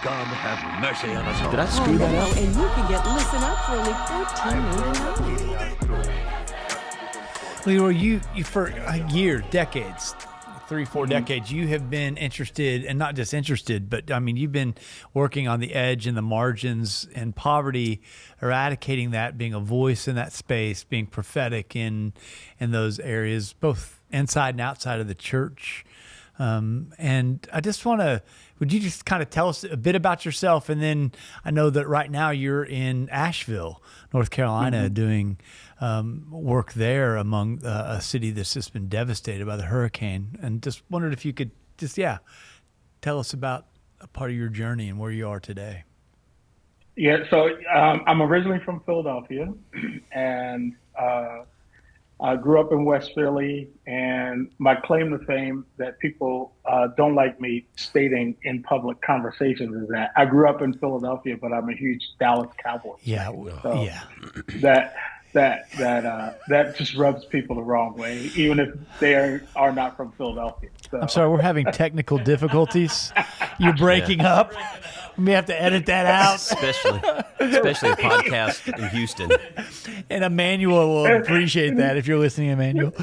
God have mercy on us all. Did I screw that up? And you can get Listen Up for only $14.99. Leroy, you for a year, decades, 3-4 decades, you have been interested, and not just interested, but I mean, you've been working on the edge and the margins and poverty, eradicating that, being a voice in that space, being prophetic in those areas, both inside and outside of the church. And I just want to, would you just kind of tell us a bit about yourself? And then I know that right now you're in Asheville, North Carolina, doing work there among a city that's just been devastated by the hurricane. And just wondered if you could just, tell us about a part of your journey and where you are today. Yeah, so I'm originally from Philadelphia, and I grew up in West Philly, and my claim to fame that people don't like me stating in public conversations is that I grew up in Philadelphia, but I'm a huge Dallas Cowboys fan. So that just rubs people the wrong way, even if they are not from Philadelphia. So. I'm sorry, we're having technical difficulties. You're breaking up. We may have to edit that out. Especially a podcast in Houston. And Emmanuel will appreciate that if you're listening, Emmanuel.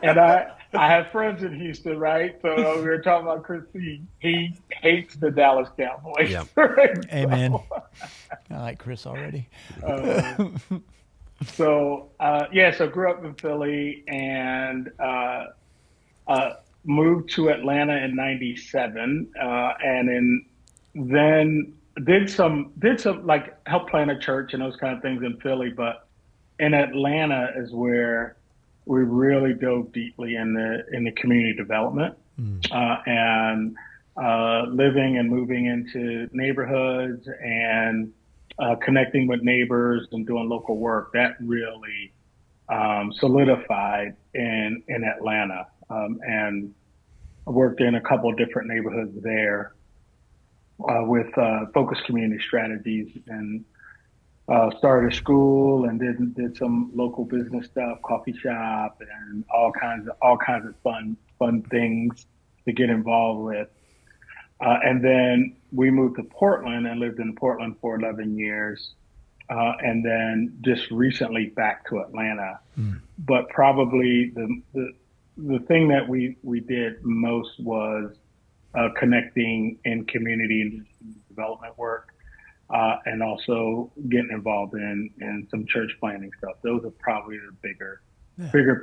And I have friends in Houston, right? So we were talking about Chris. He hates the Dallas Cowboys. Yeah. Right? Amen. I like Chris already. So grew up in Philly and moved to Atlanta in '97, then did some like help plant a church and those kind of things in Philly, but in Atlanta is where we really dove deeply in the community development and living and moving into neighborhoods and connecting with neighbors and doing local work. That really solidified in Atlanta, and I worked in a couple of different neighborhoods there with focused community strategies, and started a school and did some local business stuff, coffee shop, and all kinds of fun things to get involved with. And then we moved to Portland and lived in Portland for 11 years, and then just recently back to Atlanta. But probably the thing that we did most was connecting in community and development work, and also getting involved in some church planting stuff. Those are probably the bigger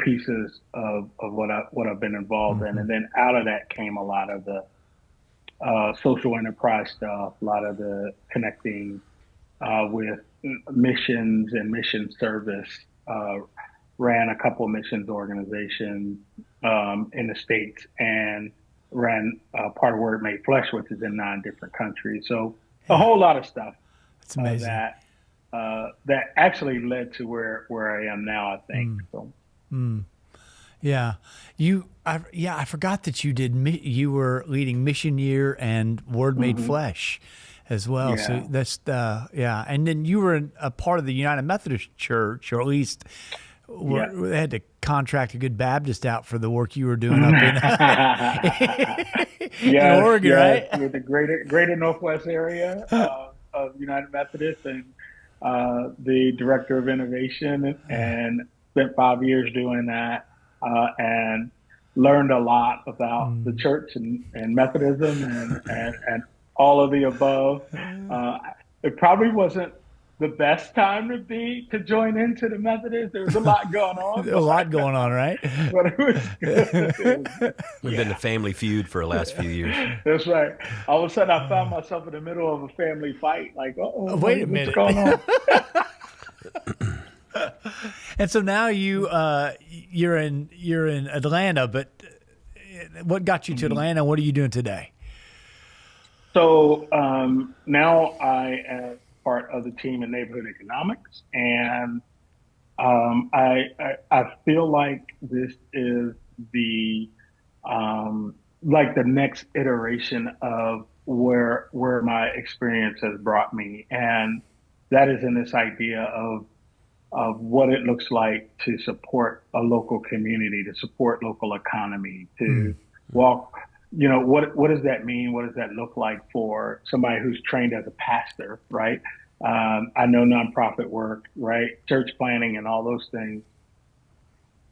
pieces of what I've been involved in. And then out of that came a lot of the social enterprise stuff, a lot of the connecting with missions and mission service. Ran a couple of missions organizations in the States, and ran part of Word Made Flesh, which is in 9 different countries. So a whole lot of stuff. That's amazing. That actually led to where I am now, I think. Yeah. I forgot that you were leading Mission Year and Word Made Flesh as well. Yeah. So that's and then you were a part of the United Methodist Church, or at least they had to contract a good Baptist out for the work you were doing up in Oregon, right? With the greater Northwest area of United Methodist, and the director of innovation, and spent 5 years doing that, and learned a lot about the church and Methodism and all of the above. It probably wasn't the best time to join into the Methodists. There was a lot going on. A lot going on, right? But it was good. We've been a family feud for the last few years. That's right. All of a sudden, I found myself in the middle of a family fight. Like, wait a minute. What's going on? And so now you're in Atlanta, but what got you to Atlanta? What are you doing today? So now I am part of the team in neighborhood economics, and I feel like this is the the next iteration of where my experience has brought me, and that is in this idea of what it looks like to support a local community, to support local economy, to walk what does that mean? What does that look like for somebody who's trained as a pastor, right? I know nonprofit work, right? Church planning and all those things.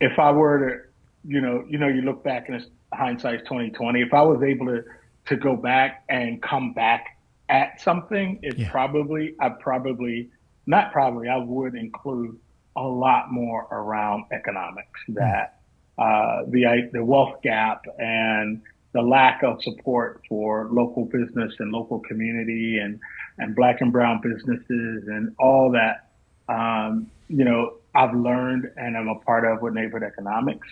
If I were to, you look back and it's hindsight's 2020. If I was able to go back and come back at something, I would include a lot more around economics, that the wealth gap and the lack of support for local business and local community and Black and brown businesses and all that, I've learned and I'm a part of with neighborhood economics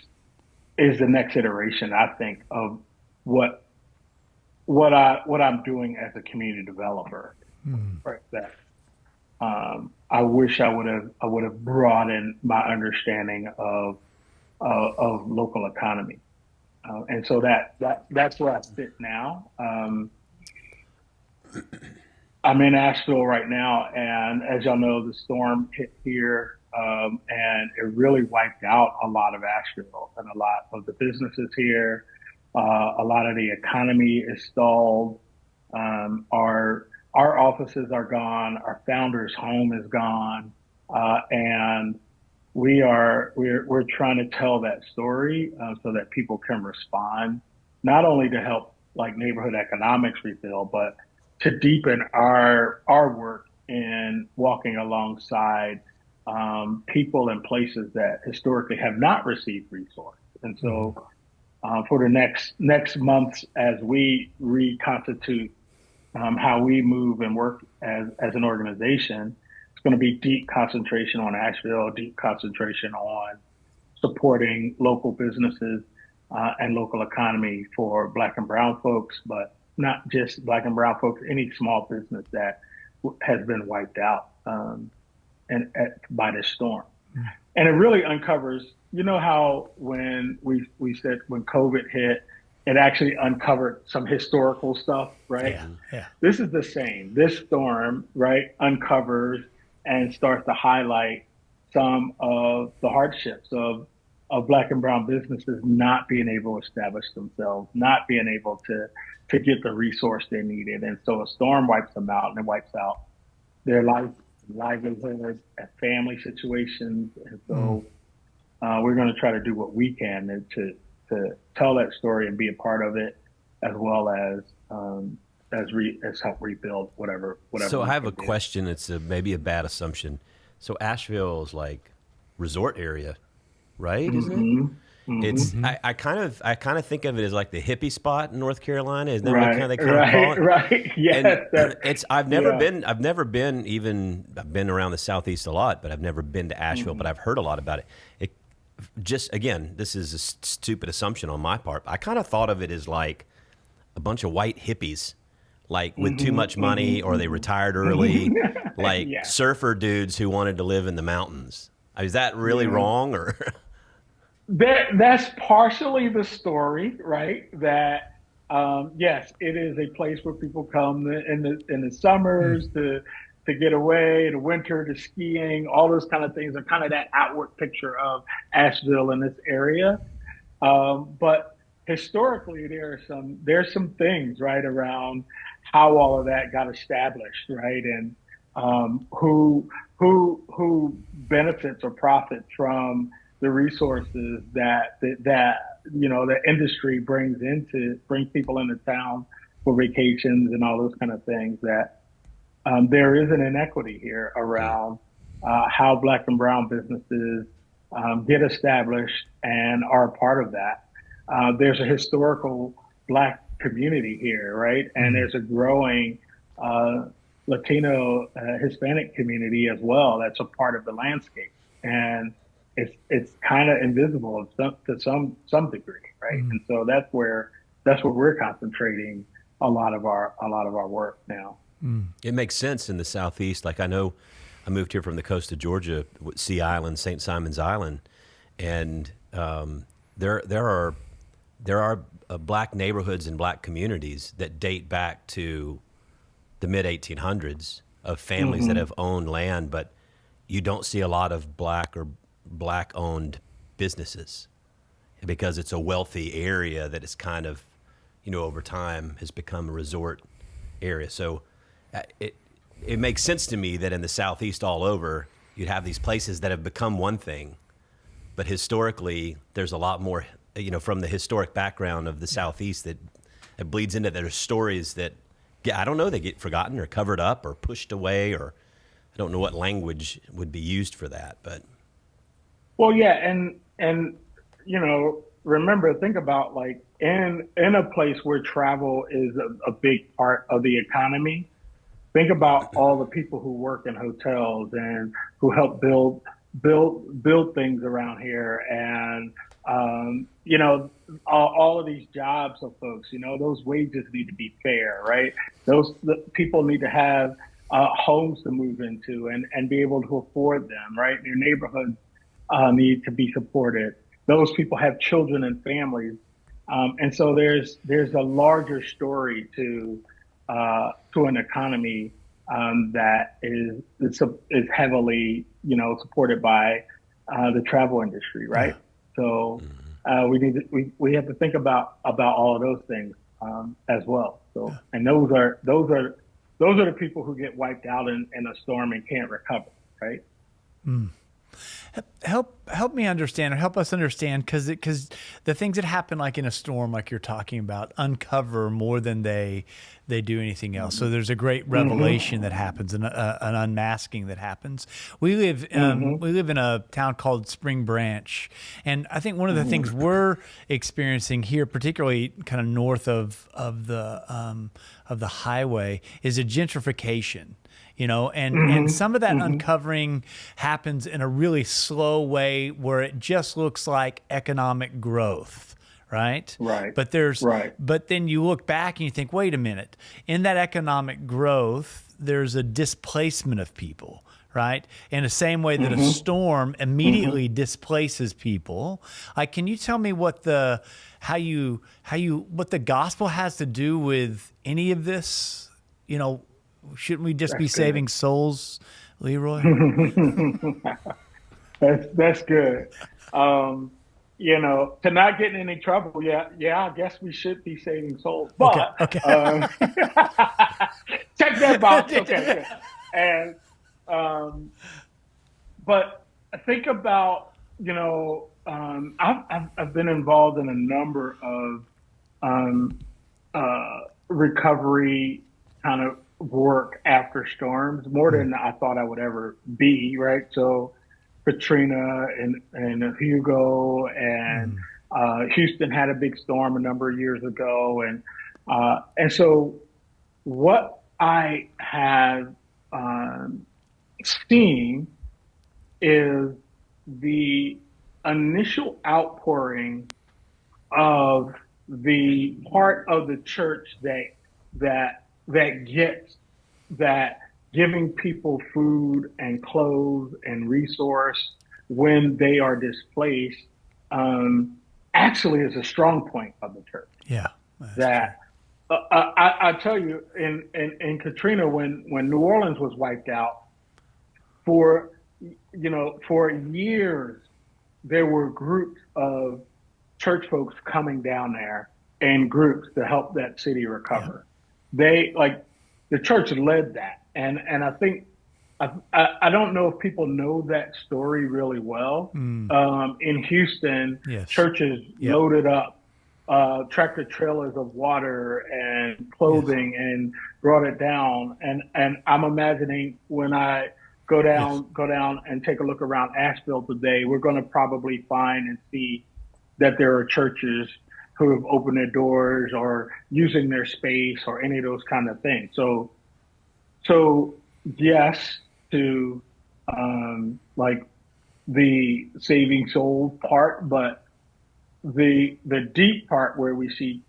is the next iteration, I think, of what I'm doing as a community developer. Right. That I wish I would have broadened my understanding of local economy. And so that's where I sit now. I'm in Asheville right now, and as y'all know, the storm hit here, and it really wiped out a lot of Asheville and a lot of the businesses here. A lot of the economy is stalled. Our offices are gone. Our founder's home is gone, and we're trying to tell that story so that people can respond, not only to help like neighborhood economics rebuild, but to deepen our work in walking alongside people and places that historically have not received resources. And so for the next months, as we reconstitute how we move and work as an organization, it's going to be deep concentration on Asheville, deep concentration on supporting local businesses and local economy for Black and brown folks, but not just Black and brown folks, any small business that has been wiped out by this storm. And it really uncovers, how when we said when COVID hit, it actually uncovered some historical stuff, right? Yeah. This is the same. This storm, right, uncovers and starts to highlight some of the hardships of Black and brown businesses not being able to establish themselves, not being able to get the resource they needed. And so a storm wipes them out, and it wipes out their livelihood, family situations. And so we're going to try to do what we can to tell that story and be a part of it, as well as help rebuild whatever. So I have a question. It's maybe a bad assumption. So Asheville is like resort area, right? Isn't it? It's I kind of think of it as like the hippie spot in North Carolina. Isn't that what kind of they call it? Right. Yes. I've never been even. I've been around the Southeast a lot, but I've never been to Asheville. But I've heard a lot about it. Just again, this is a stupid assumption on my part. I kind of thought of it as like a bunch of white hippies, like with too much money, or they retired early, like surfer dudes who wanted to live in the mountains. Is that really wrong, or? That's partially the story, right? That yes, it is a place where people come in the summers to get away, in the winter to skiing, all those kind of things are kind of that outward picture of Asheville in this area. But historically, there's some things right around how all of that got established, right? And who benefits or profits from the resources that the industry brings people into town for vacations and all those kind of things. That there is an inequity here around how Black and brown businesses get established and are a part of that. There's a historical Black community here, right? And there's a growing Latino Hispanic community as well that's a part of the landscape. And it's kind of invisible to some degree, right? And so that's where we're concentrating a lot of our work now. It makes sense in the Southeast. Like I know I moved here from the coast of Georgia, Sea Island, St. Simon's Island, and there are Black neighborhoods and Black communities that date back to the mid 1800s of families that have owned land, but you don't see a lot of Black or Black-owned businesses because it's a wealthy area that is kind of over time has become a resort area. So it makes sense to me that in the Southeast all over, you'd have these places that have become one thing, but historically there's a lot more, from the historic background of the Southeast that bleeds into their stories that, I don't know, they get forgotten or covered up or pushed away, or I don't know what language would be used for that, but. Well, yeah. And, remember, think about like in a place where travel is a big part of the economy. Think about all the people who work in hotels and who help build things around here, and all of these jobs of folks. Those wages need to be fair, right? The people need to have homes to move into and be able to afford them, right? Their neighborhoods need to be supported. Those people have children and families, and so there's a larger story to an economy that is heavily supported by the travel industry, right? So we have to think about all of those things as well. So and those are the people who get wiped out in a storm and can't recover, right? Help me understand, or help us understand, because the things that happen like in a storm, like you're talking about, uncover more than they do anything else. So there's a great revelation that happens, and an unmasking that happens. We live in a town called Spring Branch, and I think one of the things we're experiencing here, particularly kind of north of the highway, is a gentrification. And some of that uncovering happens in a really slow way where it just looks like economic growth, right? Right. But then you look back and you think, wait a minute, in that economic growth, there's a displacement of people, right? In the same way that a storm immediately displaces people. Like, can you tell me what the gospel has to do with any of this? Shouldn't we just be saving souls, Leroy? That's good. To not get in any trouble, yeah, I guess we should be saving souls. But okay. Check that box. Okay. And but think about, I've been involved in a number of recovery kind of work after storms, more than I thought I would ever be, right? So Katrina and Hugo and Houston had a big storm a number of years ago, and so what I have seen is the initial outpouring of the part of the church that gets that giving people food and clothes and resource when they are displaced actually is a strong point of the church. Yeah. That I tell you, in Katrina, when New Orleans was wiped out, for years there were groups of church folks coming down there in groups to help that city recover. Yeah. The church led that, and I think I don't know if people know that story really well. In Houston, churches loaded up tractor trailers of water and clothing and brought it down. And I'm imagining when I go down and take a look around Asheville today, we're going to probably find and see that there are churches who have opened their doors or using their space or any of those kind of things. So yes to the saving soul part, but the deep part where we see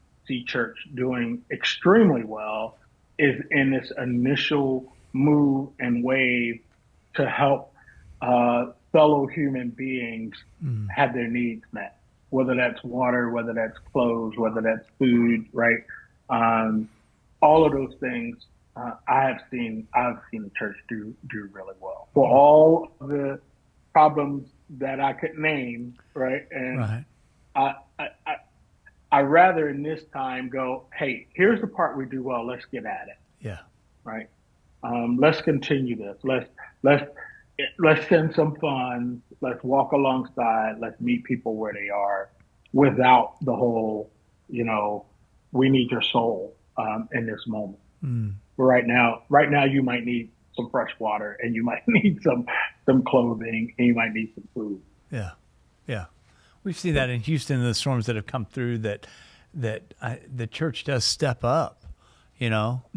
church doing extremely well is in this initial move and wave to help fellow human beings have their needs met, whether that's water, whether that's clothes, whether that's food, right? All of those things I've seen the church do really well for all of the problems that I could name, right? And I rather in this time go, hey, here's the part we do well. Let's get at it, Yeah. right? Let's continue this. Let's send some funds. Let's walk alongside. Let's meet people where they are, without the whole, we need your soul in this moment. But right now, you might need some fresh water, and you might need some clothing, and you might need some food. Yeah. Yeah. We've seen that in Houston, the storms that have come through, that the church does step up. I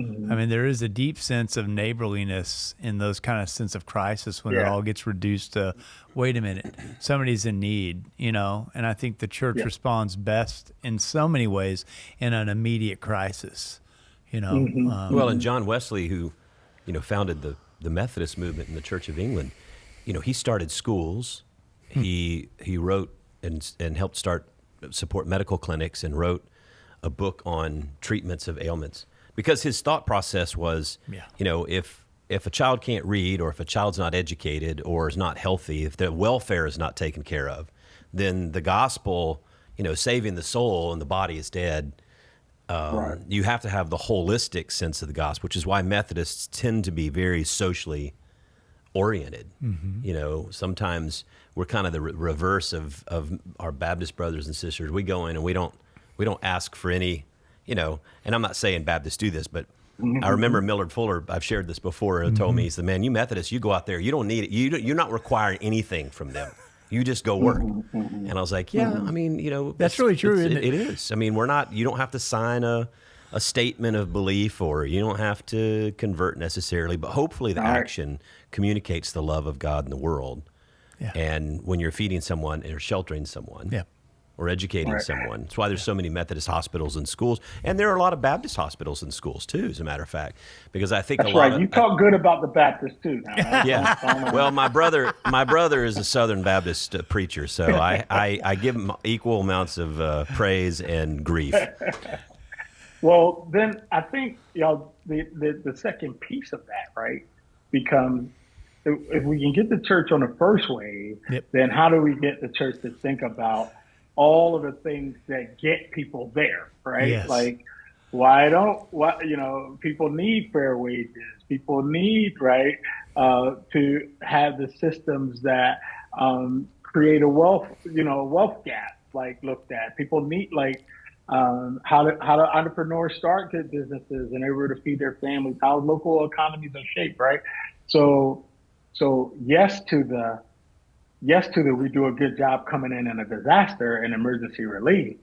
mean, there is a deep sense of neighborliness in those kind of sense of crisis when it all gets reduced to, wait a minute, somebody's in need, and I think the church responds best in so many ways in an immediate crisis, Well, and John Wesley, who, founded the Methodist movement in the Church of England, he started schools. He wrote and helped support medical clinics, and wrote a book on treatments of ailments, because his thought process was, if a child can't read, or if a child's not educated or is not healthy, if their welfare is not taken care of, then the gospel, saving the soul and the body is dead. Right. You have to have the holistic sense of the gospel, which is why Methodists tend to be very socially oriented. Sometimes we're kind of the reverse of our Baptist brothers and sisters. We go in and we don't ask for any, and I'm not saying Baptists do this, but I remember Millard Fuller, I've shared this before, told me, he said, man, you Methodists, you go out there, you don't need it. You're not requiring anything from them. You just go work. And I was like, yeah, I mean, that's really true, isn't it? It is. I mean, you don't have to sign a statement of belief, or you don't have to convert necessarily, but hopefully the action communicates the love of God in the world. Yeah. And when you're feeding someone or sheltering someone, or educating someone. That's why there's so many Methodist hospitals and schools, and there are a lot of Baptist hospitals and schools too, as a matter of fact, because I think that's right. You talk good about the Baptists too. Now. Yeah. Well, my brother is a Southern Baptist preacher, so I give him equal amounts of praise and grief. Well, then I think the second piece of that, right, becomes, if we can get the church on the first wave, then how do we get the church to think about all of the things that get people there, right? Yes. Like, people need fair wages. People need, to have the systems that create a wealth gap, looked at. People need, how do entrepreneurs start good businesses and able to feed their families, how local economies are shaped, right? So yes to the we do a good job coming in a disaster and emergency relief,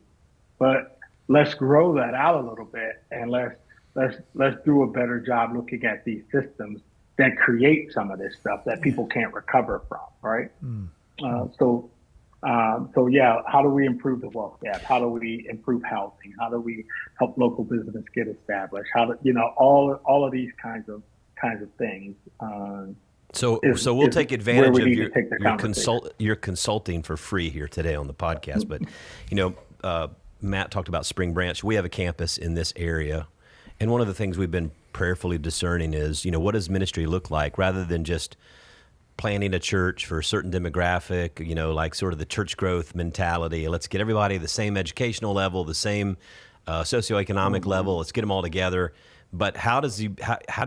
but let's grow that out a little bit, and let's do a better job looking at these systems that create some of this stuff that people can't recover from, right? So how do we improve the wealth gap? How do we improve housing? How do we help local business get established? All of these kinds of things. So we'll take advantage of your consulting for free here today on the podcast. But, Matt talked about Spring Branch. We have a campus in this area. And one of the things we've been prayerfully discerning is, what does ministry look like, rather than just planning a church for a certain demographic, like sort of the church growth mentality. Let's get everybody the same educational level, the same socioeconomic level. Let's get them all together. But how do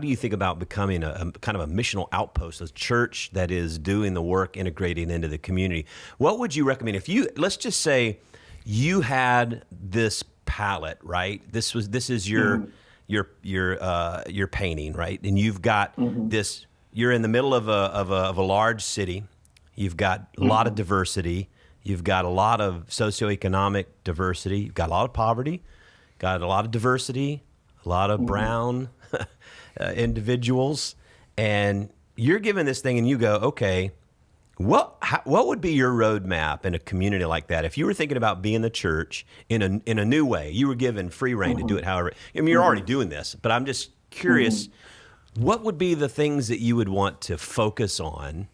you think about becoming a kind of a missional outpost, a church that is doing the work, integrating into the community? What would you recommend let's just say you had this palette, right? This is your painting, right? And you've got this. You're in the middle of a large city. You've got a lot of diversity. You've got a lot of socioeconomic diversity. You've got a lot of poverty. Got a lot of diversity. A lot of brown individuals, and you're given this thing, and you go, okay, what would be your roadmap in a community like that? If you were thinking about being the church in a new way, you were given free reign to do it however. I mean, you're already doing this, but I'm just curious, what would be the things that you would want to focus on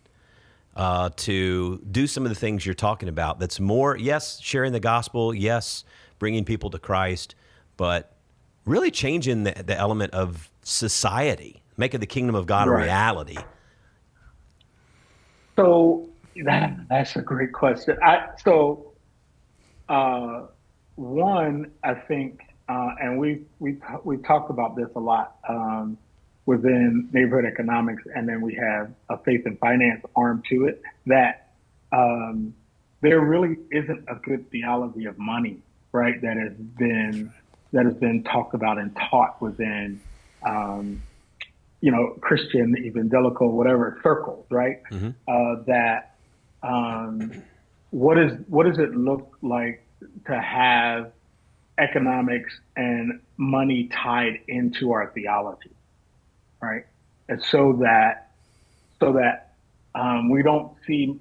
to do some of the things you're talking about? That's more, yes, sharing the gospel, yes, bringing people to Christ, but really changing the element of society, making the kingdom of God a reality. So that's a great question. one, I think, and we talked about this a lot within neighborhood economics, and then we have a faith and finance arm to it. That there really isn't a good theology of money, right? That has been talked about and taught within, Christian, evangelical, whatever circles, right? That what does it look like to have economics and money tied into our theology, right? And so that we don't see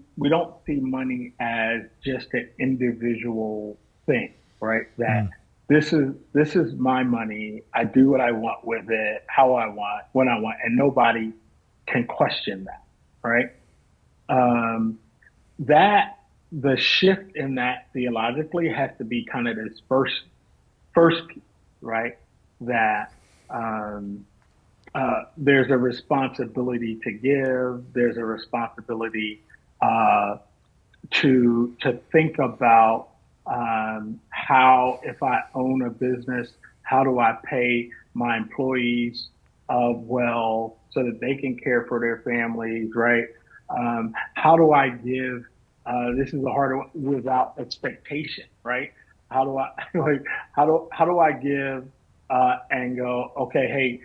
money as just an individual thing, right? That this is my money. I do what I want with it, how I want, when I want, and nobody can question that, right? That the shift in that theologically has to be kind of this first piece, right? That there's a responsibility to give. There's a responsibility to think about how, if I own a business, how do I pay my employees well so that they can care for their families, right? How do I give? This is the harder one, without expectation, right? How do I how do I give and go, okay, hey,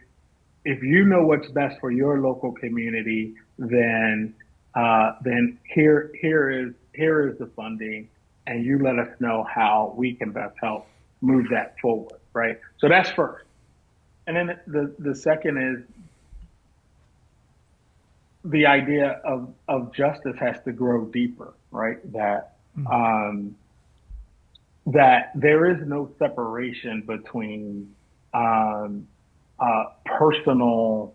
if you know what's best for your local community, then here is the funding, and you let us know how we can best help move that forward, right? So that's first. And then the second is the idea of justice has to grow deeper, right? That that there is no separation between personal,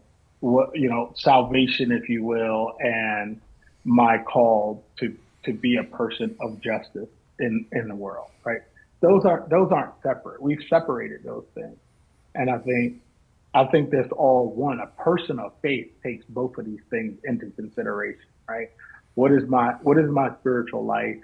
salvation, if you will, and my call to be a person of justice in the world, right? Those aren't separate. We've separated those things, and I think that's all one. A person of faith takes both of these things into consideration, right? What is my spiritual life,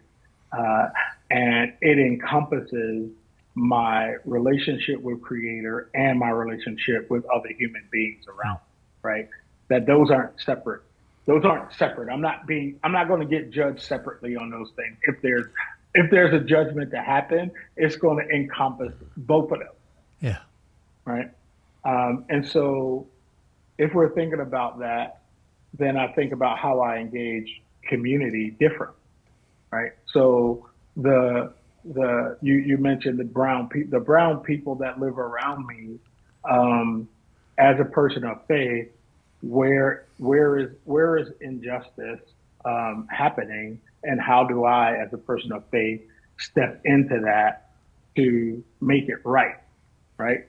and it encompasses my relationship with Creator and my relationship with other human beings around, right? That those aren't separate. Those aren't separate. I'm not going to get judged separately on those things. If there's a judgment to happen, it's going to encompass both of them. Yeah. Right. And so if we're thinking about that, then I think about how I engage community different. Right. So you mentioned the brown people that live around me, as a person of faith, where is injustice happening, and how do I, as a person of faith, step into that to make it right? Right.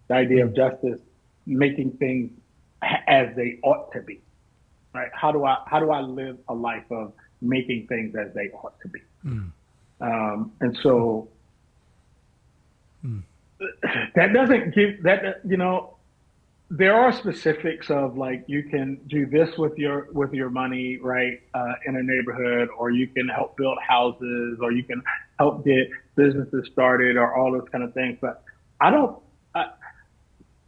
The idea of justice, making things as they ought to be. Right. How do I live a life of making things as they ought to be? And so that doesn't give that, there are specifics of, like, you can do this with your money, right, in a neighborhood, or you can help build houses, or you can help get businesses started, or all those kind of things. But I don't,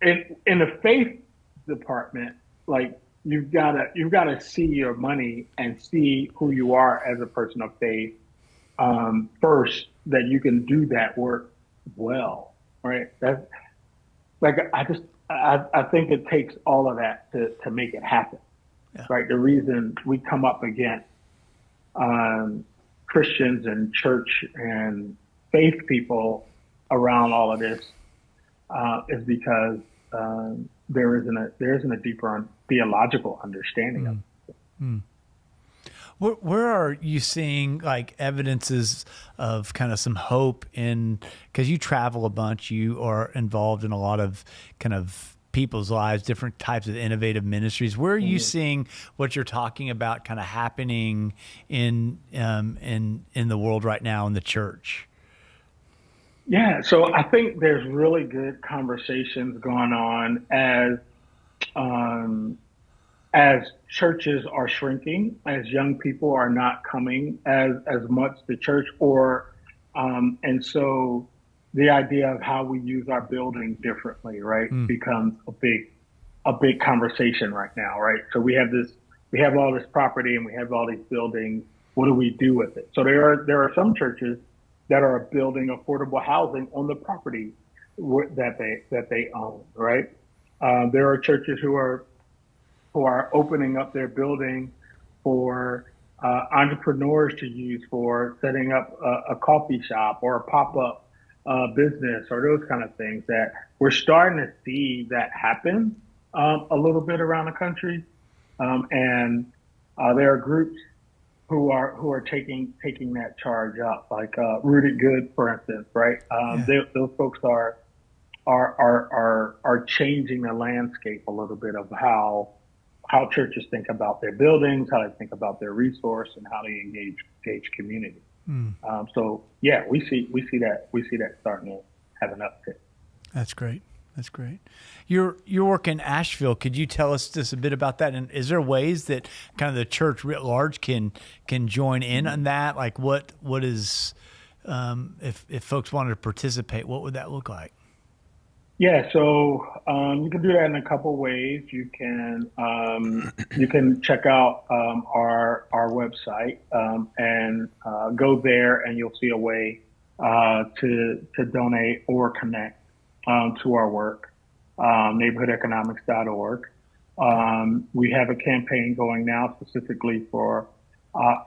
in the faith department, like, you've got to see your money and see who you are as a person of faith, first, that you can do that work well, right? That's like, I think it takes all of that to make it happen, right? The reason we come up against Christians and church and faith people around all of this is because there isn't a deeper theological understanding of it. Where are you seeing, like, evidences of kind of some hope in, because you travel a bunch, you are involved in a lot of kind of people's lives, different types of innovative ministries. Where are you seeing what you're talking about kind of happening in the world right now in the church? Yeah, so I think there's really good conversations going on as churches are shrinking, as young people are not coming as much to church, and so the idea of how we use our buildings differently, right, becomes a big conversation right now, right? So we have all this property and we have all these buildings. What do we do with it? So there are some churches that are building affordable housing on the property that they own, right? There are churches who are opening up their building for entrepreneurs to use for setting up a coffee shop or a pop-up business or those kind of things. That we're starting to see that happen a little bit around the country, and there are groups who are taking that charge up, like Rooted Good, for instance, right? Those folks are changing the landscape a little bit of how churches think about their buildings, how they think about their resource, and how they engage community. So yeah, we see that starting to have an uptick. That's great. That's great. Your work in Asheville, could you tell us just a bit about that? And is there ways that kind of the church writ large can join in on that? Like what is if folks wanted to participate, what would that look like? Yeah, so you can do that in a couple ways. You can check out our website and go there, and you'll see a way to donate or connect to our work. Neighborhoodeconomics.org. We have a campaign going now specifically for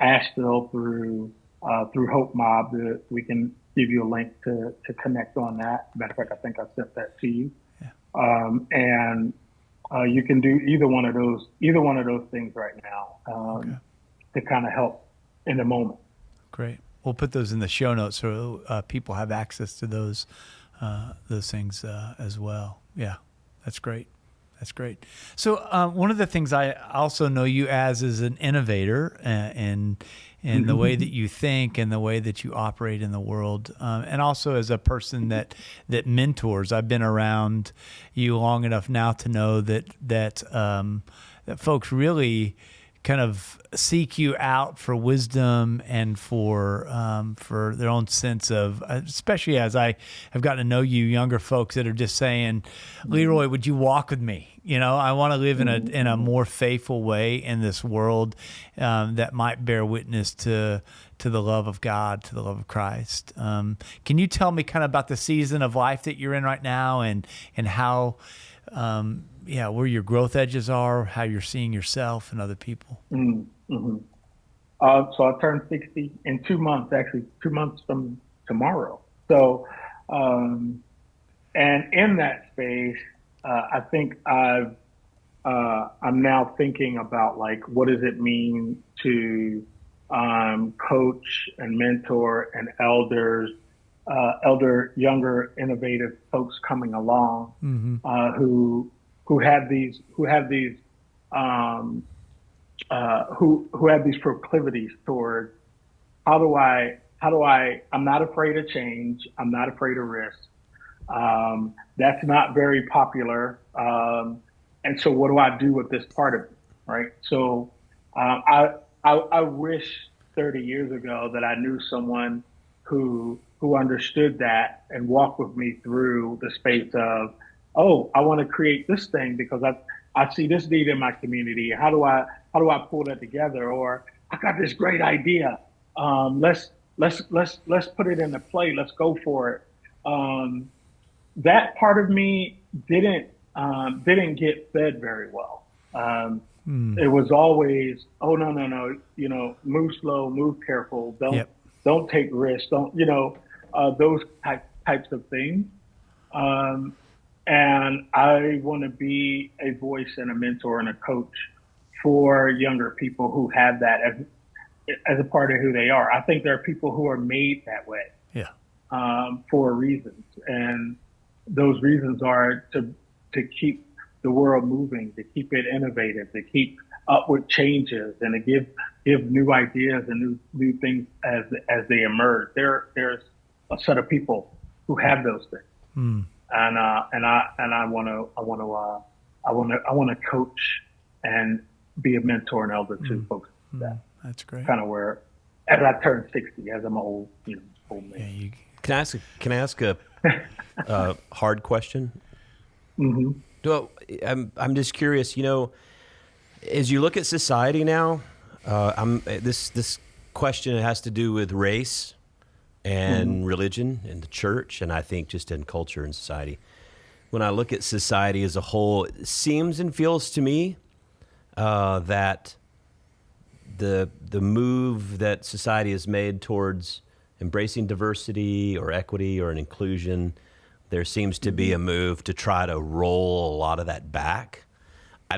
Asheville through Hope Mob. We can give you a link to connect on that. Matter of fact, I think I sent that to you. Yeah. And you can do either one of those things right now to kind of help in the moment. Great. We'll put those in the show notes so people have access to those things as well. Yeah, that's great. That's great. So one of the things I also know you as is an innovator in the way that you think and the way that you operate in the world, and also as a person that mentors. I've been around you long enough now to know that folks really kind of seek you out for wisdom and for their own sense of, especially as I have gotten to know you, younger folks that are just saying, Leroy, would you walk with me? I want to live in a more faithful way in this world that might bear witness to the love of God, to the love of Christ. Can you tell me kind of about the season of life that you're in right now and how, where your growth edges are, how you're seeing yourself and other people? Mm-hmm. So I turned 60 in 2 months, actually 2 months from tomorrow. So, and in that space, I think I'm now thinking about like, what does it mean to coach and mentor and younger, innovative folks coming along who have these proclivities toward I'm not afraid of change. I'm not afraid of risk. That's not very popular. And so what do I do with this part of it? Right. So, I wish 30 years ago that I knew someone who understood that and walked with me through the space of, oh, I want to create this thing because I see this need in my community. How do I pull that together? Or I got this great idea. Let's put it into play. Let's go for it. That part of me didn't get fed very well. It was always, oh no, move slow, move careful. Don't take risks. Don't, those types of things. And I want to be a voice and a mentor and a coach for younger people who have that as a part of who they are. I think there are people who are made that way for reasons. And those reasons are to keep the world moving, to keep it innovative, to keep upward changes, and to give new ideas and new things as they emerge. There's a set of people who have those things. And I want to coach and be a mentor and elder to folks. That's great. Kind of where, as I turn 60, as I'm an old man. Can I ask Hard question. I'm just curious, as you look at society now, this question has to do with race and religion and the church, and I think just in culture and society. When I look at society as a whole, it seems and feels to me that the move that society has made towards embracing diversity or equity or an inclusion, there seems to be a move to try to roll a lot of that back. I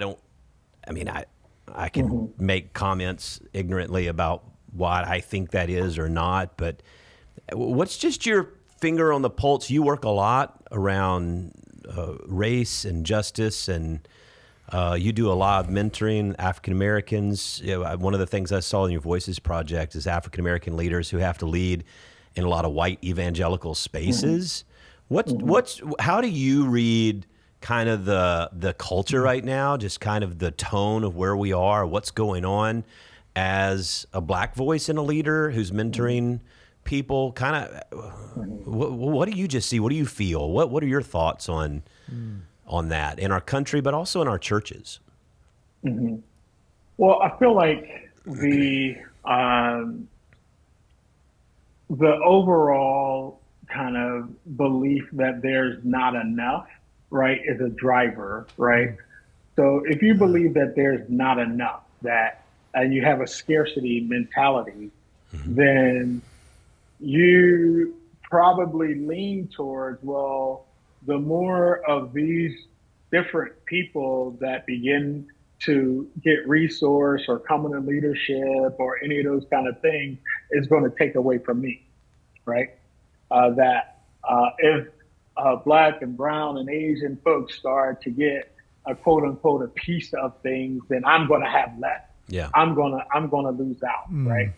can make comments ignorantly about why I think that is or not, but what's just your finger on the pulse? You work a lot around race and justice, and you do a lot of mentoring African Americans. One of the things I saw in your Voices project is African American leaders who have to lead in a lot of white evangelical spaces. How do you read kind of the culture right now, just kind of the tone of where we are, what's going on as a Black voice and a leader who's mentoring people? Kind of, what do you just see? What do you feel? What are your thoughts on that in our country, but also in our churches? Well, I feel like the overall kind of belief that there's not enough, right, is a driver, right? So if you believe that there's not enough, and you have a scarcity mentality, then you probably lean towards, well, the more of these different people that begin to get resource or come into leadership or any of those kind of things is going to take away from me, right? If Black and brown and Asian folks start to get a quote unquote a piece of things, then I'm going to have less. Yeah, I'm gonna lose out, right?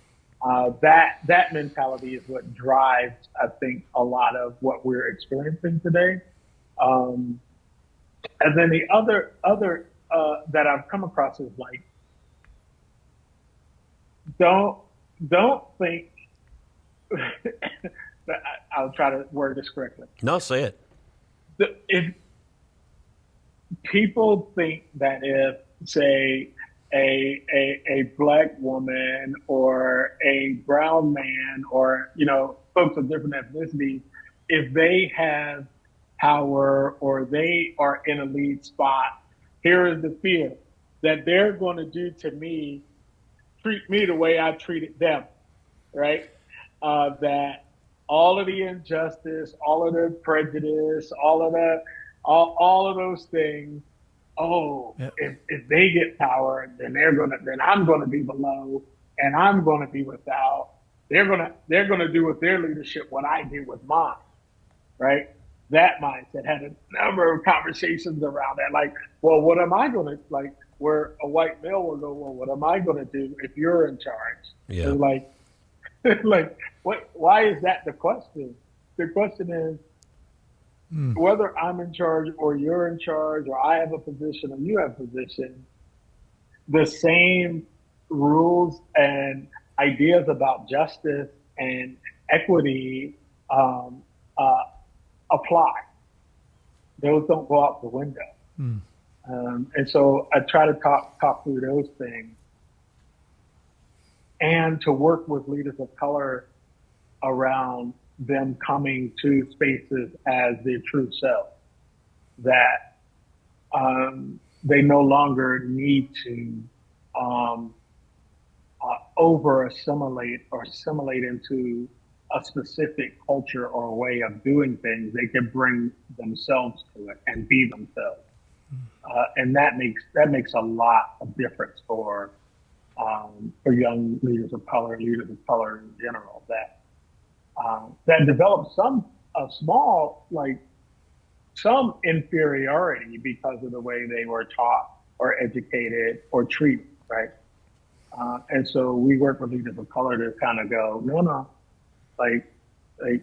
That mentality is what drives, I think, a lot of what we're experiencing today. And then the other that I've come across is like, don't think. I'll try to word this correctly. No, say it. If people think that if, say, a Black woman or a brown man or, folks of different ethnicities, if they have power or they are in a lead spot, here is the fear that they're going to do to me, treat me the way I treated them, right? That all of the injustice, all of the prejudice, all of those things. If they get power, then I'm gonna be below, and I'm gonna be without. They're gonna do with their leadership what I did with mine, right? That mindset. Had a number of conversations around that. Like, well, what am I gonna like? Where a white male will go, well, what am I gonna do if you're in charge? Yeah. Like, what? Why is that the question? The question is whether I'm in charge or you're in charge, or I have a position or you have a position. The same rules and ideas about justice and equity apply. Those don't go out the window. And so I try to talk through those things, and to work with leaders of color around them coming to spaces as their true self, that they no longer need to over assimilate or assimilate into a specific culture or a way of doing things. They can bring themselves to it and be themselves. And that makes a lot of difference for young leaders of color in general, that develop some inferiority because of the way they were taught or educated or treated, right? And so we work with leaders of color to kind of go, no, like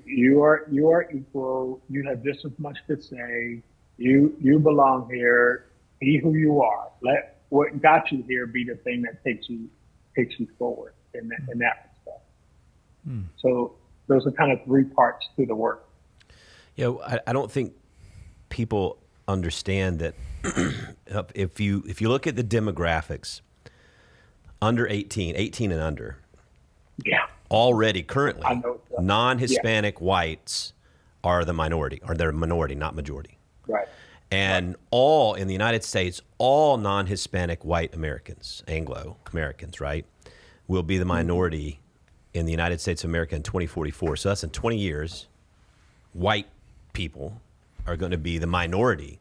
you are equal. You have just as much to say. You belong here. Be who you are. Let what got you here be the thing that takes you forward in that respect. So those are kind of three parts to the work. I don't think people understand that if you look at the demographics, under 18 and under, Yeah. already currently, I know. non-Hispanic whites are the minority, or they're a minority, not majority. Right. And all in the United States, all non-Hispanic white Americans, Anglo Americans, right, will be the minority in the United States of America in 2044. So that's in 20 years, white people are going to be the minority.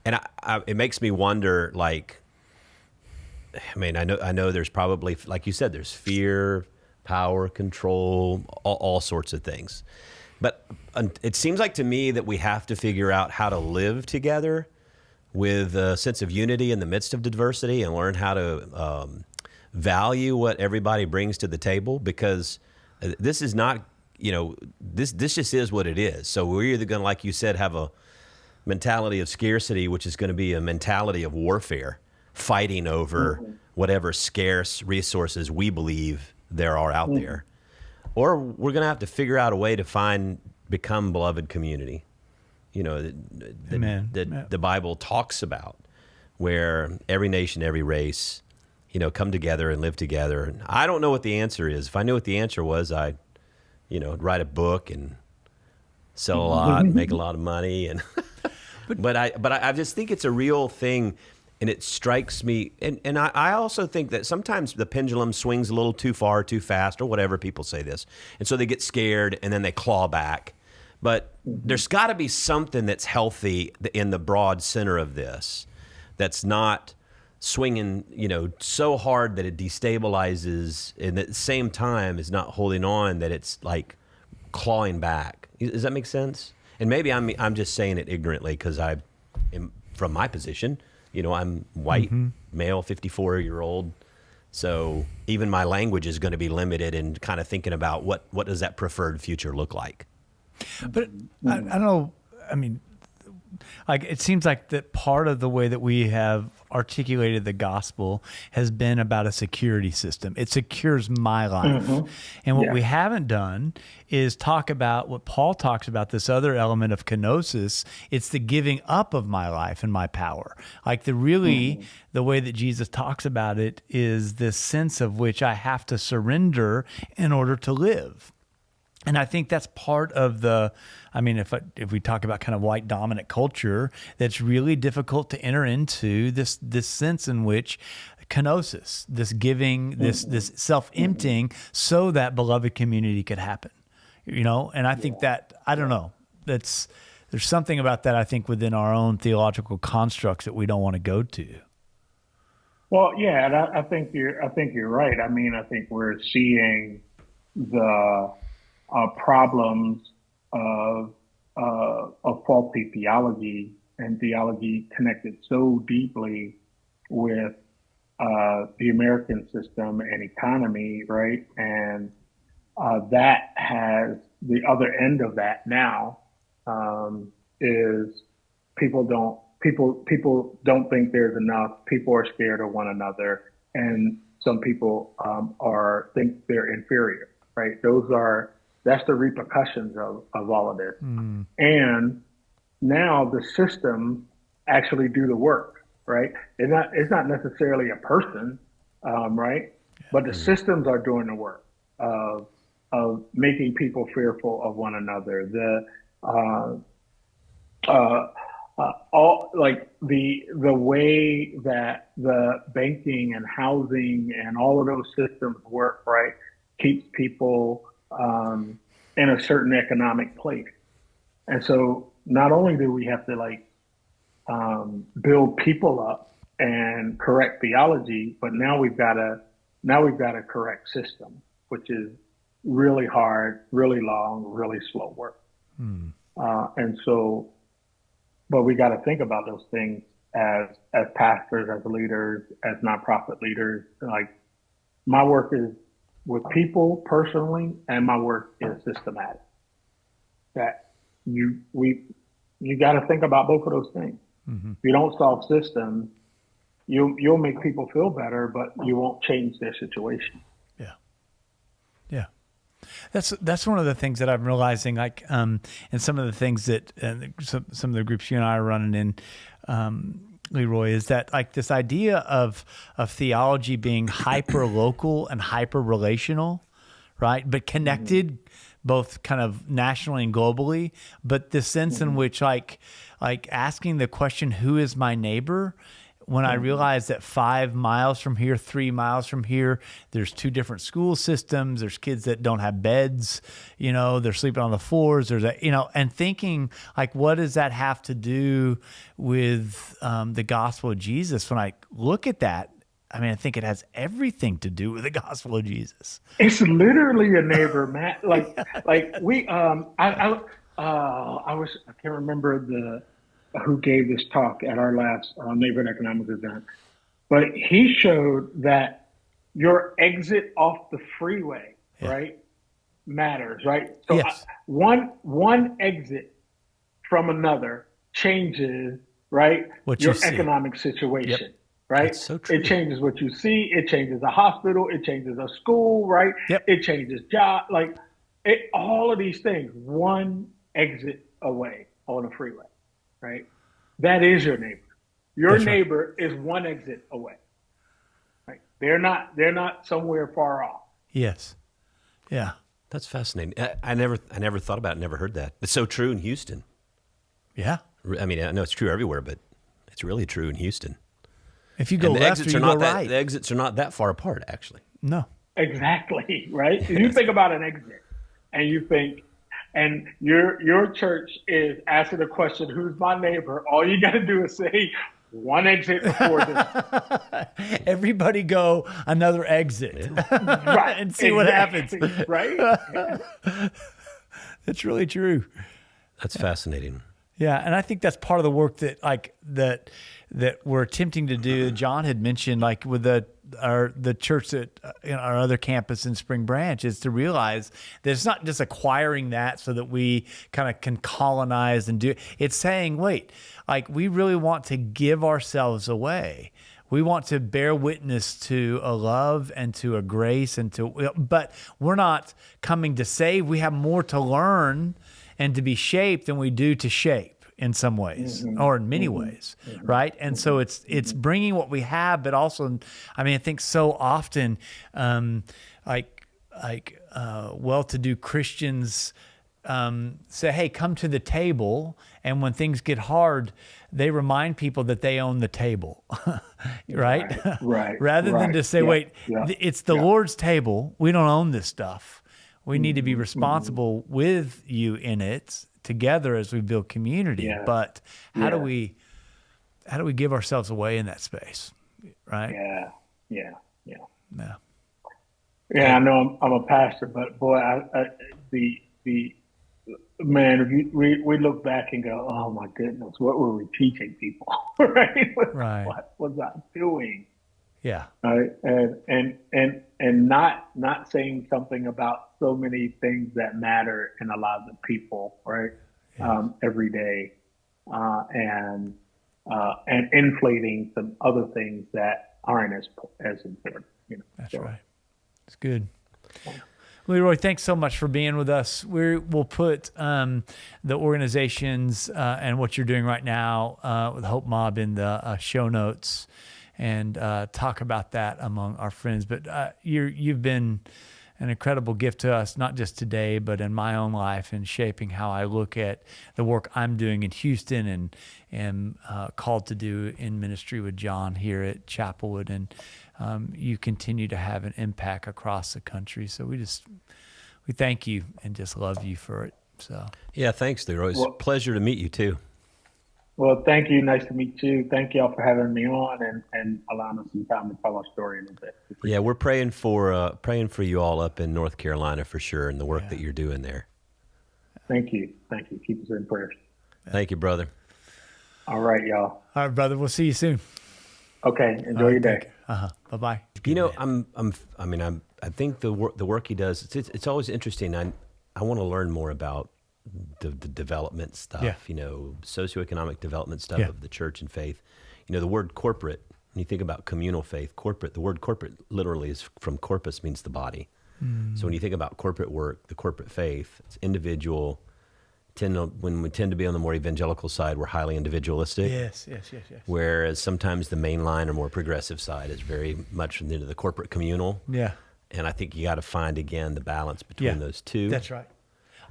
And it makes me wonder, like, I mean, I know there's probably, like you said, there's fear, power, control, all sorts of things. But it seems like to me that we have to figure out how to live together with a sense of unity in the midst of diversity, and learn how to value what everybody brings to the table, because this is not, this just is what it is. So we're either going to, like you said, have a mentality of scarcity, which is going to be a mentality of warfare, fighting over whatever scarce resources we believe there are out there. Or we're going to have to figure out a way to become beloved community, that the Bible talks about, where every nation, every race, come together and live together. And I don't know what the answer is. If I knew what the answer was, I'd, write a book and sell a lot, and make a lot of money. And but I just think it's a real thing. And it strikes me, and I also think that sometimes the pendulum swings a little too far, too fast, or whatever, people say this. And so they get scared, and then they claw back. But there's got to be something that's healthy in the broad center of this, that's not swinging, so hard that it destabilizes, and at the same time is not holding on, that it's like clawing back. Does that make sense? And maybe I'm just saying it ignorantly, because I am, from my position, I'm white, male, 54-year-old. So even my language is going to be limited, and kind of thinking about what does that preferred future look like. But I don't know. I mean, like, it seems like that part of the way that we have articulated the gospel has been about a security system. It secures my life. And what we haven't done is talk about what Paul talks about, this other element of kenosis. It's the giving up of my life and my power. Like, the way that Jesus talks about it is this sense of which I have to surrender in order to live. And I think that's part of if we talk about kind of white dominant culture, that's really difficult to enter into this sense in which kenosis, this giving, this self-emptying, so that beloved community could happen, And I think that, I don't know, there's something about that, I think, within our own theological constructs that we don't want to go to. Well, yeah, and I think you're right. I mean, I think we're seeing the problems of faulty theology, and theology connected so deeply with the American system and economy, right? And that has the other end of that now, is people don't think there's enough. People are scared of one another, and some people think they're inferior, right? That's the repercussions of all of this. And now the systems actually do the work, right? It's not necessarily a person, right? But the systems are doing the work of making people fearful of one another. All, like, the way that the banking and housing and all of those systems work, right, keeps people in a certain economic place. And so not only do we have to build people up and correct theology, but now we've got to correct system, which is really hard, really long, really slow work. And so, but we got to think about those things as pastors, as leaders, as nonprofit leaders. Like, my work is with people personally, and my work is systematic. That you got to think about both of those things. If you don't solve systems, you'll make people feel better, but you won't change their situation. Yeah. That's one of the things that I'm realizing, like, and some of the things that some of the groups you and I are running in, Leroy, is that like this idea of theology being hyper local and hyper relational, right? But connected both kind of nationally and globally, but the sense in which like asking the question, who is my neighbor? When I realized that 5 miles from here, 3 miles from here, there's 2 different school systems. There's kids that don't have beds, they're sleeping on the floors. There's and thinking like, what does that have to do with the gospel of Jesus? When I look at that, I mean, I think it has everything to do with the gospel of Jesus. It's literally a neighbor, Matt. Like we, I can't remember who gave this talk at our last neighborhood economics event, but he showed that your exit off the freeway, right, matters, right? So yes. One exit from another changes, right, what your you see. Economic situation. Yep. Right? That's so true. It changes what you see. It changes a hospital. It changes a school, right? Yep. It changes job. All of these things, one exit away on a freeway, right? That is your neighbor. Your That's right. neighbor is one exit away, right? They're not somewhere far off. Yes. Yeah. That's fascinating. I never thought about it, never heard that. It's so true in Houston. Yeah. I mean, I know it's true everywhere, but it's really true in Houston. If you go And the left or exits you are go not right. the exits are not that far apart, actually. No. Exactly, right? If you think about an exit and you think, and your church is asking the question, who's my neighbor? All you got to do is say one exit before this. Everybody go another exit. Right. And see what happens. Right? It's really true. That's fascinating. Yeah, and I think that's part of the work that we're attempting to do. John had mentioned, like with the church at our other campus in Spring Branch, is to realize that it's not just acquiring that so that we kind of can colonize and do. It's saying, wait, like we really want to give ourselves away. We want to bear witness to a love and to a grace but we're not coming to save. We have more to learn and to be shaped than we do to shape in some ways, or in many ways, right? And so it's bringing what we have, but also, I mean, I think so often, well-to-do Christians say, "Hey, come to the table," and when things get hard, they remind people that they own the table, right? Right. Rather than to say, "Wait, it's the Lord's table. We don't own this stuff. We need to be responsible with you in it together as we build community." Yeah. But how do we give ourselves away in that space, right? Yeah. Yeah. I know I'm a pastor, but boy, the man, if we look back and go, oh my goodness, what were we teaching people, right? Right. What was I doing? Yeah. Right. And not saying something about so many things that matter in the lives of people, right? Every day, and inflating some other things that aren't as important. That's right. It's good. Leroy, thanks so much for being with us. We'll put the organizations and what you're doing right now with Hope Mob in the show notes, and talk about that among our friends. But you've been an incredible gift to us, not just today, but in my own life, and shaping how I look at the work I'm doing in Houston and am called to do in ministry with John here at Chapelwood. And you continue to have an impact across the country. So we thank you and just love you for it. So yeah, thanks, Leroy. It's a pleasure to meet you too. Well, thank you. Nice to meet you. Thank y'all for having me on and allowing us some time to tell our story a little bit. Yeah, we're praying for you all up in North Carolina for sure, and the work that you're doing there. Thank you. Keep us in prayers. Thank you, brother. All right, y'all. all right, brother. We'll see you soon. Okay. Enjoy your day. Bye-bye. I think the work he does, it's always interesting. I want to learn more about the development stuff, socioeconomic development stuff of the church and faith. The word corporate, when you think about communal faith, corporate, the word corporate literally is from corpus, means the body. So when you think about corporate work, the corporate faith, it's individual. When we tend to be on the more evangelical side, we're highly individualistic. Yes. Whereas sometimes the mainline or more progressive side is very much into the corporate communal. Yeah. And I think you got to find, again, the balance between those two. That's right.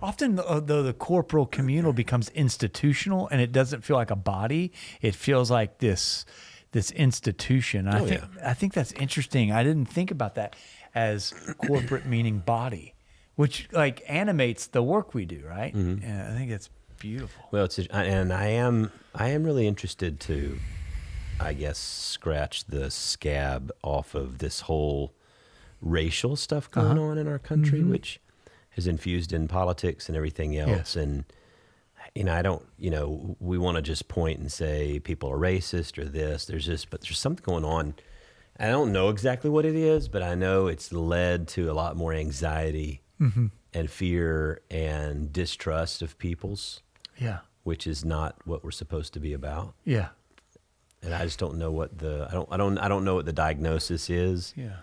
Often, though, the corporal communal becomes institutional, and it doesn't feel like a body. It feels like this institution. I think that's interesting. I didn't think about that as corporate meaning body, which like animates the work we do, right? Mm-hmm. And I think it's beautiful. Well, and I am really interested to, I guess, scratch the scab off of this whole racial stuff going on in our country, which is infused in politics and everything else. And, we want to just point and say people are racist or this. But there's something going on. I don't know exactly what it is, but I know it's led to a lot more anxiety and fear and distrust of people's. Yeah. Which is not what we're supposed to be about. Yeah. And I just don't know what I don't know what the diagnosis is. Yeah.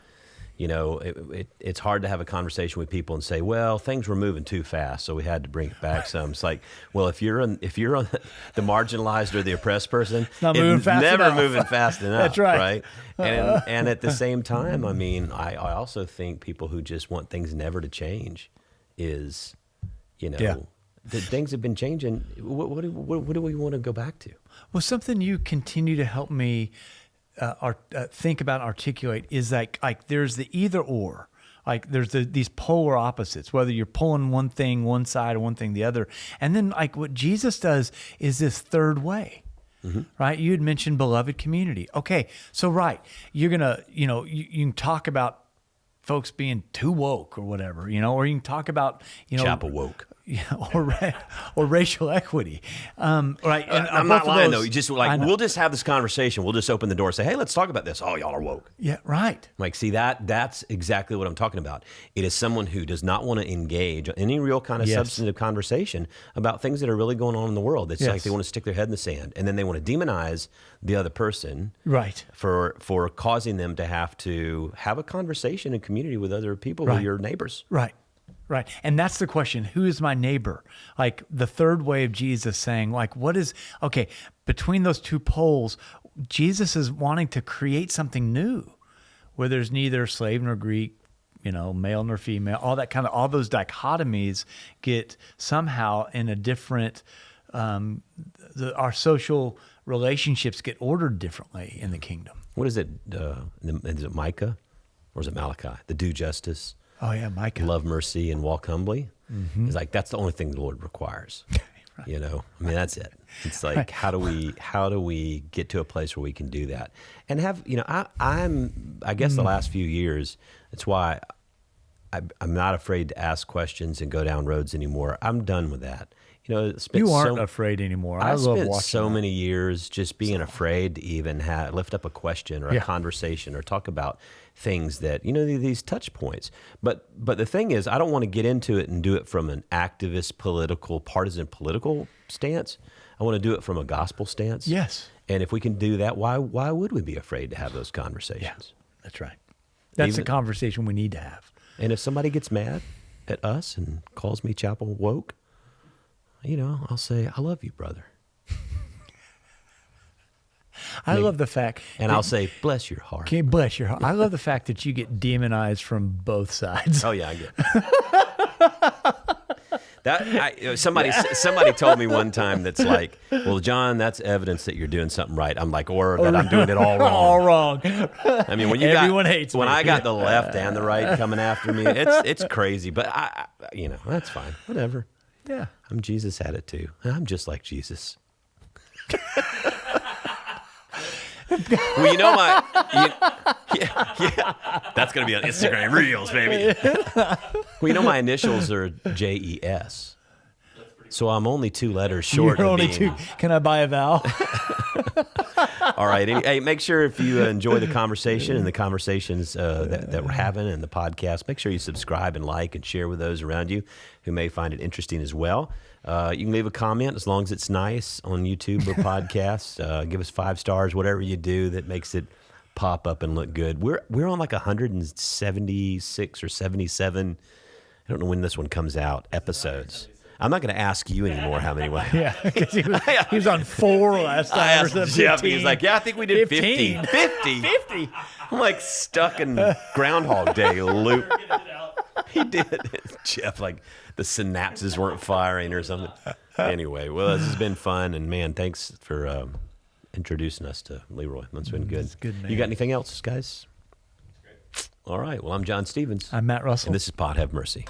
It's hard to have a conversation with people and say, well, things were moving too fast, so we had to bring it back some. It's like, well, if you're on the marginalized or the oppressed person, it's never moving fast enough. That's right. And at the same time, I mean, I also think people who just want things never to change is, that things have been changing. What do we want to go back to? Well, something you continue to help me think about, articulate is like there's the either or, like there's these polar opposites, whether you're pulling one thing one side or one thing the other. And then like what Jesus does is this third way, right? You had mentioned beloved community. Okay. So, right. You're going to, you can talk about folks being too woke or whatever, or you can talk about, chapel woke. Or racial equity, right? And I'm not lying though. You just we'll just have this conversation. We'll just open the door, and say, "Hey, let's talk about this." Oh, y'all are woke. Yeah, right. Like, see that's exactly what I'm talking about. It is someone who does not want to engage in any real kind of substantive conversation about things that are really going on in the world. It's like they want to stick their head in the sand, and then they want to demonize the other person, right? For causing them to have a conversation in community with other people who are your neighbors, right? Right. And that's the question. Who is my neighbor? Like the third way of Jesus saying, like, between those two poles, Jesus is wanting to create something new where there's neither slave nor Greek, male nor female, all those dichotomies get somehow in a different, our social relationships get ordered differently in the kingdom. What is it? Is it Micah or is it Malachi? The do justice. Oh yeah, Micah. Love mercy and walk humbly. It's like that's the only thing the Lord requires. Right. I mean that's it. It's like how do we get to a place where we can do that and have I guess the last few years it's why I'm not afraid to ask questions and go down roads anymore. I'm done with that. You aren't afraid anymore. I love spent watching so many years just being afraid to even lift up a question or a conversation or talk about things that, these touch points. But the thing is, I don't want to get into it and do it from an activist, partisan political stance. I want to do it from a gospel stance. Yes. And if we can do that, why would we be afraid to have those conversations? Yeah, that's right. That's the conversation we need to have. And if somebody gets mad at us and calls me chapel woke, I'll say, I love you, brother. I love the fact. And I'll say, bless your heart. Okay, bless your heart. I love the fact that you get demonized from both sides. Oh, yeah, I get Somebody told me one time that's like, well, John, that's evidence that you're doing something right. I'm like, or that I'm doing it all wrong. All wrong. I mean, everyone hates me. When I got the left and the right coming after me, it's crazy. But that's fine. Whatever. Yeah. I'm Jesus at it too. I'm just like Jesus. Well, that's going to be on Instagram Reels, baby. Well, my initials are JES. So I'm only 2 letters short of being... Two. Can I buy a vowel? All right. Hey, make sure if you enjoy the conversation and the conversations that we're having and the podcast, make sure you subscribe and like and share with those around you who may find it interesting as well. You can leave a comment as long as it's nice on YouTube or podcasts. Give us 5 stars, whatever you do that makes it pop up and look good. We're on like 176 or 77. I don't know when this one comes out. Episodes. I'm not going to ask you anymore how many. Yeah, because he was on 4 last time. I asked or Jeff. 15. He's like, yeah, I think we did 15. 50. 50. I'm like stuck in Groundhog Day loop. He did. Jeff, like the synapses weren't firing or something. Anyway, well, this has been fun. And man, thanks for introducing us to Leroy. That's been good. That's good, man. You got anything else, guys? All right. Well, I'm John Stevens. I'm Matt Russell. And this is Pod Have Mercy.